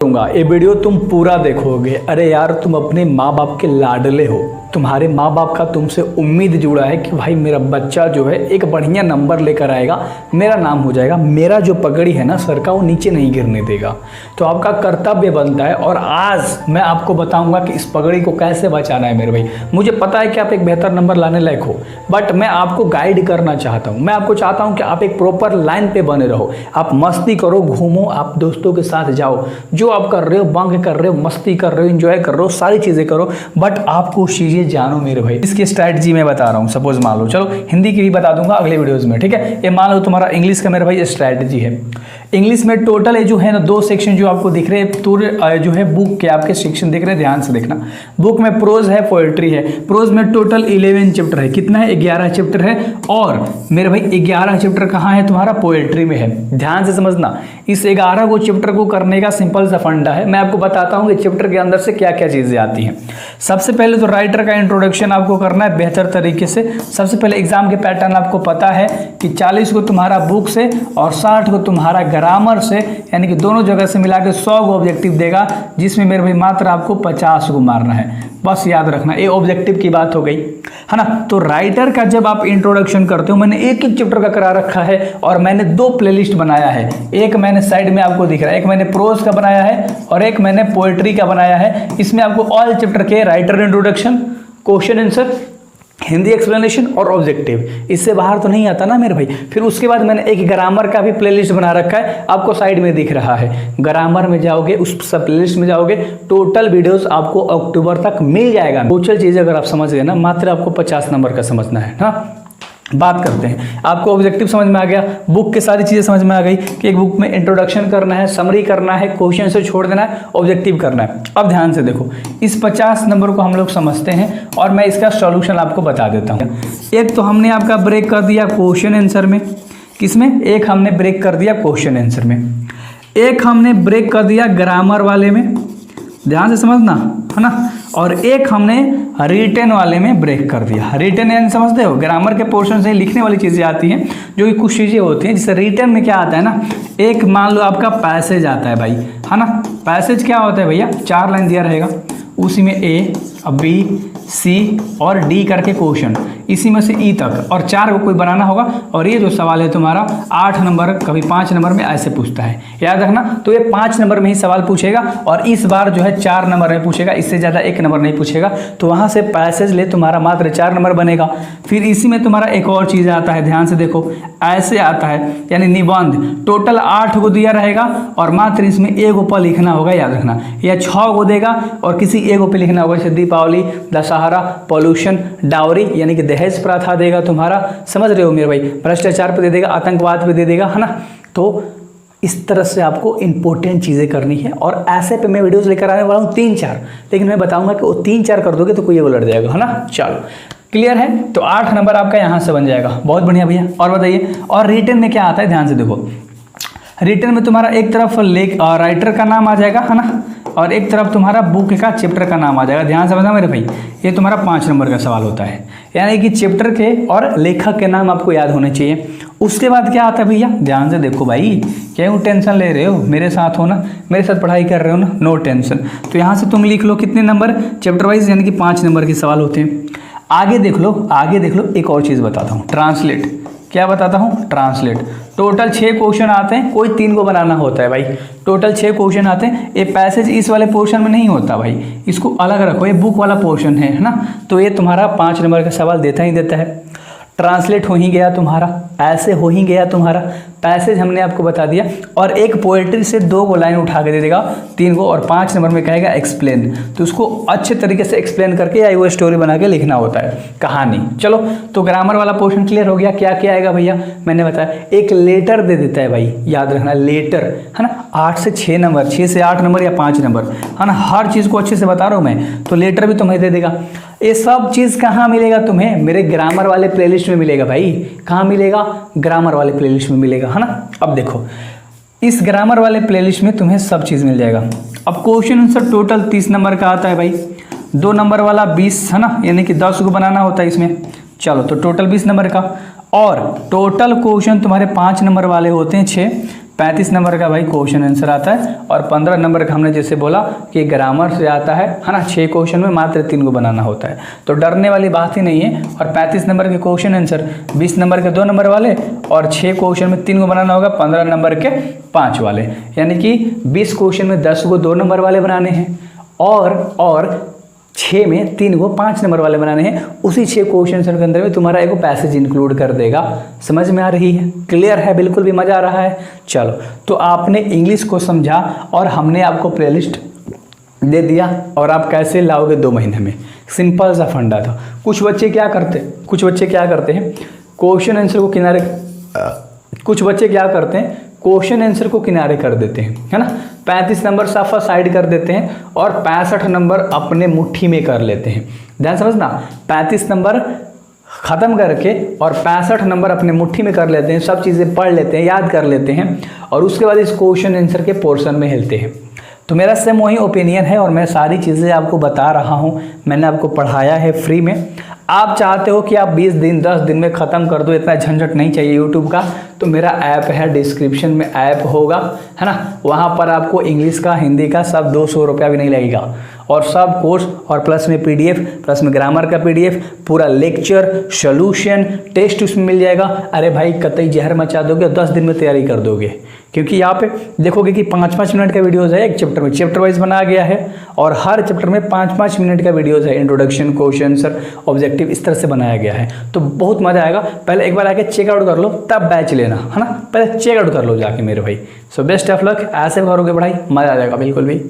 ये वीडियो तुम पूरा देखोगे। अरे यार, तुम अपने माँ बाप के लाडले हो। तुम्हारे माँ बाप का तुमसे उम्मीद जुड़ा है कि भाई मेरा बच्चा जो है एक बढ़िया नंबर लेकर आएगा, मेरा नाम हो जाएगा, मेरा जो पगड़ी है ना सर का वो नीचे नहीं गिरने देगा। तो आपका कर्तव्य बनता है और आज मैं आपको बताऊंगा कि इस पगड़ी को कैसे बचाना है। मेरे भाई, मुझे पता है कि आप एक बेहतर नंबर लाने लायक हो, बट मैं आपको गाइड करना चाहता हूँ। मैं आपको चाहता हूँ कि आप एक प्रॉपर लाइन पे बने रहो। आप मस्ती करो, घूमो, आप दोस्तों के साथ जाओ, जो आप कर रहे हो, बंक कर रहे हो, मस्ती कर रहे हो, एंजॉय कर रहे हो, सारी चीज़ें करो, बट आपको चीज़ें जानो मेरे भाई। इसकी स्ट्रैटेजी मैं बता रहा हूँ। सपोज मान लो, चलो हिंदी की भी बता दूंगा अगले वीडियोस में, ठीक है। ये मान लो तुम्हारा इंग्लिश का मेरे भाई स्ट्रैटेजी है। इंग्लिश में टोटल है जो है ना 2 सेक्शन जो आपको दिख रहे हैं, पूरे जो है बुक के आपके सेक्शन दिख रहे हैं, ध्यान से देखना। बुक में प्रोज है, पोएट्री है। प्रोज में टोटल 11 चैप्टर है। कितना है? 11 चैप्टर है। और मेरे भाई 11 चैप्टर कहाँ है? तुम्हारा पोएट्री में है। ध्यान से समझना, इस 11 को चैप्टर को करने का सिंपल सा फंडा है। मैं आपको बताता हूँ कि चैप्टर के अंदर से क्या क्या चीज़ें आती हैं। सबसे पहले तो राइटर का इंट्रोडक्शन आपको करना है बेहतर तरीके से। सबसे पहले एग्जाम के पैटर्न आपको पता है कि 40 को तुम्हारा बुक से और 60 को तुम्हारा ग्रामर से, यानी कि दोनों जगह से मिला के 100 को ऑब्जेक्टिव देगा, जिसमें मेरे भाई मात्र आपको 50 को मारना है। बस याद रखना, ये ऑब्जेक्टिव की बात हो गई, है ना। तो राइटर का जब आप इंट्रोडक्शन करते हो, मैंने एक एक चैप्टर का करा रखा है और मैंने 2 प्लेलिस्ट बनाया है। एक मैंने साइड में आपको दिख रहा है, एक मैंने प्रोज का बनाया है और एक मैंने पोएट्री का बनाया है। इसमें आपको ऑल चैप्टर के writer introduction, question answer, Hindi explanation और ऑब्जेक्टिव, इससे बाहर तो नहीं आता ना मेरे भाई। फिर उसके बाद मैंने एक ग्रामर का भी प्लेलिस्ट बना रखा है, आपको साइड में दिख रहा है। ग्रामर में जाओगे, उस सब प्लेलिस्ट में जाओगे, टोटल वीडियोस आपको अक्टूबर तक मिल जाएगा। टोटल चीज़ अगर आप समझ गए ना, मात्र आपको 50 नंबर का समझना है ना। बात करते हैं, आपको ऑब्जेक्टिव समझ में आ गया, बुक की सारी चीज़ें समझ में आ गई कि एक बुक में इंट्रोडक्शन करना है, समरी करना है, क्वेश्चन से छोड़ देना है, ऑब्जेक्टिव करना है। अब ध्यान से देखो, इस 50 नंबर को हम लोग समझते हैं और मैं इसका सॉल्यूशन आपको बता देता हूँ। एक तो हमने आपका ब्रेक कर दिया क्वेश्चन आंसर में, किसमें? एक हमने ब्रेक कर दिया क्वेश्चन आंसर में, एक हमने ब्रेक कर दिया ग्रामर वाले में, ध्यान से समझना, है ना। और एक हमने रिटन वाले में ब्रेक कर दिया। रिटन यानी समझते हो, ग्रामर के पोर्शन से लिखने वाली चीज़ें आती हैं, जो कि कुछ चीज़ें होती हैं। जैसे रिटन में क्या आता है ना, एक मान लो आपका पैसेज आता है भाई, है ना। पैसेज क्या होता है भैया? 4 लाइन दिया रहेगा, उसी में ए, बी, सी और डी करके क्वेश्चन, इसी में से ई तक, और 4 को कोई बनाना होगा। और ये जो सवाल है तुम्हारा 8 नंबर, कभी 5 नंबर में ऐसे पूछता है, याद रखना। तो ये 5 नंबर में ही सवाल पूछेगा और इस बार जो है 4 नंबर में पूछेगा, इससे ज़्यादा 1 नंबर नहीं पूछेगा। तो वहाँ से पैसेज ले, तुम्हारा मात्र 4 नंबर बनेगा। फिर इसी में तुम्हारा एक और चीज़ आता है, ध्यान से देखो, ऐसे आता है, यानी निबंध। टोटल 8 को दिया रहेगा और मात्र इसमें एक पर लिखना होगा, याद रखना। या 6 को देगा और किसी एक पे लिखना होगा, जैसे दीपावली, दशहरा, पॉल्यूशन, डावरी यानी कि दहेज प्रथा देगा तुम्हारा, समझ रहे हो मेरे भाई। भ्रष्टाचार पे दे देगा, आतंकवाद पे दे देगा, है ना। तो इस तरह से आपको इंपॉर्टेंट चीज़ें करनी है और ऐसे पे मैं वीडियोस लेकर आने वाला हूँ 3-4, लेकिन मैं बताऊंगा कि वो 3-4 कर दोगे तो कोई उलट जाएगा, है ना। चलो क्लियर है। तो 8 नंबर आपका यहाँ से बन जाएगा। बहुत बढ़िया भैया। और बताइए, और रिटन में क्या आता है? ध्यान से देखो, रिटन में तुम्हारा एक तरफ राइटर का नाम आ जाएगा, है ना, और एक तरफ तुम्हारा बुक का चैप्टर का नाम आ जाएगा। ध्यान से समझना मेरे भाई, ये तुम्हारा 5 नंबर का सवाल होता है, यानी कि चैप्टर के और लेखक के नाम आपको याद होने चाहिए। उसके बाद क्या आता है भैया? ध्यान से देखो भाई, क्यों टेंशन ले रहे हो, मेरे साथ हो ना, मेरे साथ पढ़ाई कर रहे हो ना, नो टेंशन। तो यहाँ से तुम लिख लो कितने नंबर चैप्टर वाइज, यानी कि 5 नंबर के सवाल होते हैं। आगे देख लो, आगे देख लो, एक और चीज़ बताता हूँ, ट्रांसलेट। क्या बताता हूँ? ट्रांसलेट। टोटल 6 क्वेश्चन आते हैं, कोई 3 को बनाना होता है भाई। टोटल 6 क्वेश्चन आते हैं। ये पैसेज इस वाले पोर्शन में नहीं होता भाई, इसको अलग रखो, ये बुक वाला पोर्शन है ना। तो ये तुम्हारा 5 नंबर का सवाल देता ही देता है। ट्रांसलेट हो ही गया तुम्हारा, ऐसे हो ही गया तुम्हारा, पैसेज हमने आपको बता दिया, और एक पोएट्री से 2 को लाइन उठा के दे देगा, 3 को, और 5 नंबर में कहेगा एक्सप्लेन। तो उसको अच्छे तरीके से एक्सप्लेन करके या वो स्टोरी बना के लिखना होता है, कहानी। चलो, तो ग्रामर वाला पोर्शन क्लियर हो गया। क्या क्या आएगा भैया? मैंने बताया, एक लेटर दे देता है भाई, याद रखना, लेटर, है ना। 8 से 6 नंबर, 6 से 8 नंबर या 5 नंबर, है ना। हर चीज़ को अच्छे से बता रहा हूँ मैं, तो लेटर भी तुम्हें दे देगा। ये सब चीज़ कहाँ मिलेगा तुम्हें? मेरे ग्रामर वाले प्लेलिस्ट में मिलेगा भाई। कहाँ मिलेगा? ग्रामर वाले प्लेलिस्ट में मिलेगा, है ना। अब देखो, इस ग्रामर वाले प्लेलिस्ट में तुम्हें सब चीज़ मिल जाएगा। अब क्वेश्चन आंसर टोटल 30 नंबर का आता है भाई, 2 नंबर वाला 20, है ना, यानी कि 10 को बनाना होता है इसमें। चलो, तो टोटल 20 नंबर का। और टोटल क्वेश्चन तुम्हारे 5 नंबर वाले होते हैं 6, 35 नंबर का भाई क्वेश्चन आंसर आता है, और 15 नंबर का हमने जैसे बोला कि ग्रामर से आता है ना। 6 क्वेश्चन में मात्र 3 को बनाना होता है, तो डरने वाली बात ही नहीं है। और 35 नंबर के क्वेश्चन आंसर, 20 नंबर के 2 नंबर वाले, और 6 क्वेश्चन में 3 को बनाना होगा, 15 नंबर के 5 वाले, यानी कि 20 क्वेश्चन में 10 को 2 नंबर वाले बनाने हैं, और 6 में 3 को 5 नंबर वाले बनाने हैं। उसी 6 क्वेश्चन के अंदर में तुम्हारा एक पैसेज इंक्लूड कर देगा। समझ में आ रही है? क्लियर है? बिल्कुल भी मज़ा आ रहा है? चलो, तो आपने इंग्लिश को समझा और हमने आपको प्लेलिस्ट दे दिया, और आप कैसे लाओगे 2 महीने में। सिंपल सा फंडा था। कुछ बच्चे क्या करते हैं, क्वेश्चन आंसर को किनारे, कुछ बच्चे क्या करते हैं, क्वेश्चन आंसर को किनारे कर देते हैं, है ना। 35 नंबर साफा साइड कर देते हैं और 65 नंबर अपने मुट्ठी में कर लेते हैं। ध्यान समझना, 35 नंबर ख़त्म करके और 65 नंबर अपने मुट्ठी में कर लेते हैं, सब चीज़ें पढ़ लेते हैं, याद कर लेते हैं, और उसके बाद इस क्वेश्चन आंसर के पोर्शन में हिलते हैं। तो मेरा सेम वही ओपिनियन है, और मैं सारी चीज़ें आपको बता रहा हूँ, मैंने आपको पढ़ाया है फ्री में। आप चाहते हो कि आप 20 दिन 10 दिन में ख़त्म कर दो, इतना झंझट नहीं चाहिए यूट्यूब का, तो मेरा ऐप है, डिस्क्रिप्शन में ऐप होगा, है ना। वहाँ पर आपको इंग्लिश का, हिंदी का सब 200 रुपया भी नहीं लगेगा, और सब कोर्स, और प्लस में PDF, प्लस में ग्रामर का PDF, पूरा लेक्चर, सोल्यूशन, टेस्ट उसमें मिल जाएगा। अरे भाई कतई जहर मचा दोगे, 10 दिन में तैयारी कर दोगे, क्योंकि यहाँ पे देखोगे कि 5-5 मिनट का वीडियोज़ है एक चैप्टर में, चैप्टर वाइज बनाया गया है, और हर चैप्टर में 5-5 मिनट का वीडियोज़ है, इंट्रोडक्शन, क्वेश्चन आंसर, ऑब्जेक्टिव, इस तरह से बनाया गया है। तो बहुत मज़ा आएगा। पहले एक बार आके चेकआउट कर लो, तब बैच लेना, है ना। पहले चेकआउट कर लो जाके मेरे भाई। सो बेस्ट ऑफ लक, ऐसे करोगे पढ़ाई, मज़ा आ जाएगा बिल्कुल भी।